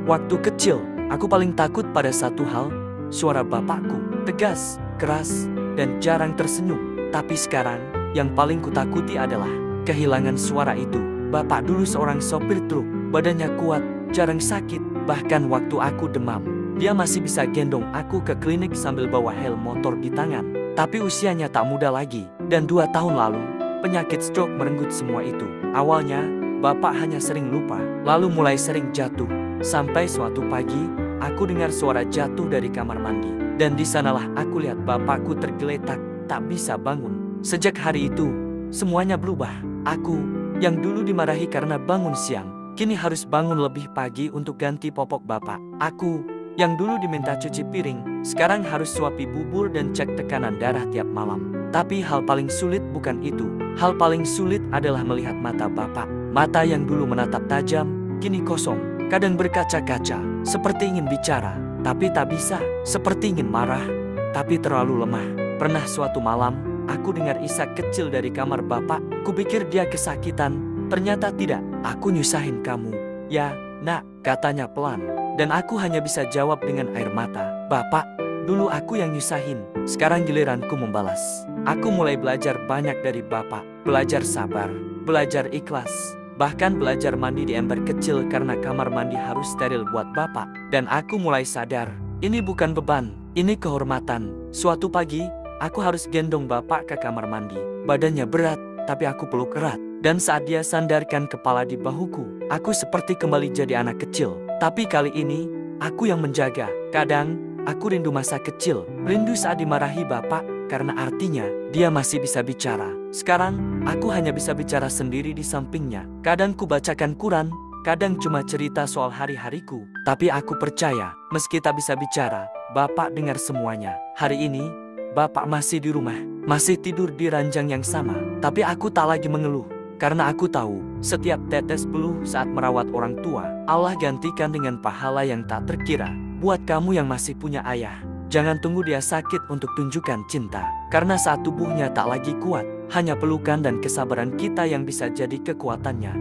Waktu kecil, aku paling takut pada satu hal, suara bapakku, tegas, keras, dan jarang tersenyum. Tapi sekarang, yang paling kutakuti adalah kehilangan suara itu. Bapak dulu seorang sopir truk, badannya kuat, jarang sakit, bahkan waktu aku demam, dia masih bisa gendong aku ke klinik sambil bawa helm motor di tangan. Tapi usianya tak muda lagi, dan 2 tahun lalu, penyakit stroke merenggut semua itu. Awalnya, bapak hanya sering lupa, lalu mulai sering jatuh. Sampai suatu pagi, aku dengar suara jatuh dari kamar mandi. Dan di sanalah aku lihat bapakku tergeletak, tak bisa bangun. Sejak hari itu, semuanya berubah. Aku, yang dulu dimarahi karena bangun siang, kini harus bangun lebih pagi untuk ganti popok bapak. Aku, yang dulu diminta cuci piring, sekarang harus suapi bubur dan cek tekanan darah tiap malam. Tapi hal paling sulit bukan itu. Hal paling sulit adalah melihat mata bapak. Mata yang dulu menatap tajam, kini kosong. Kadang berkaca-kaca, seperti ingin bicara, tapi tak bisa. Seperti ingin marah, tapi terlalu lemah. Pernah suatu malam, aku dengar isak kecil dari kamar bapak. Kupikir dia kesakitan, ternyata tidak. Aku nyusahin kamu, ya, nak, katanya pelan. Dan aku hanya bisa jawab dengan air mata. Bapak, dulu aku yang nyusahin, sekarang giliranku membalas. Aku mulai belajar banyak dari bapak. Belajar sabar, belajar ikhlas, bahkan belajar mandi di ember kecil karena kamar mandi harus steril buat bapak. Dan aku mulai sadar, ini bukan beban, ini kehormatan. Suatu pagi, aku harus gendong bapak ke kamar mandi. Badannya berat, tapi aku peluk erat. Dan saat dia sandarkan kepala di bahuku, aku seperti kembali jadi anak kecil. Tapi kali ini, aku yang menjaga. Kadang, aku rindu masa kecil. Rindu saat dimarahi bapak, karena artinya, dia masih bisa bicara. Sekarang, aku hanya bisa bicara sendiri di sampingnya. Kadang ku bacakan Quran, kadang cuma cerita soal hari-hariku. Tapi aku percaya, meski tak bisa bicara, bapak dengar semuanya. Hari ini, bapak masih di rumah, masih tidur di ranjang yang sama. Tapi aku tak lagi mengeluh. Karena aku tahu, setiap tetes peluh saat merawat orang tua, Allah gantikan dengan pahala yang tak terkira. Buat kamu yang masih punya ayah, jangan tunggu dia sakit untuk tunjukkan cinta. Karena saat tubuhnya tak lagi kuat, hanya pelukan dan kesabaran kita yang bisa jadi kekuatannya.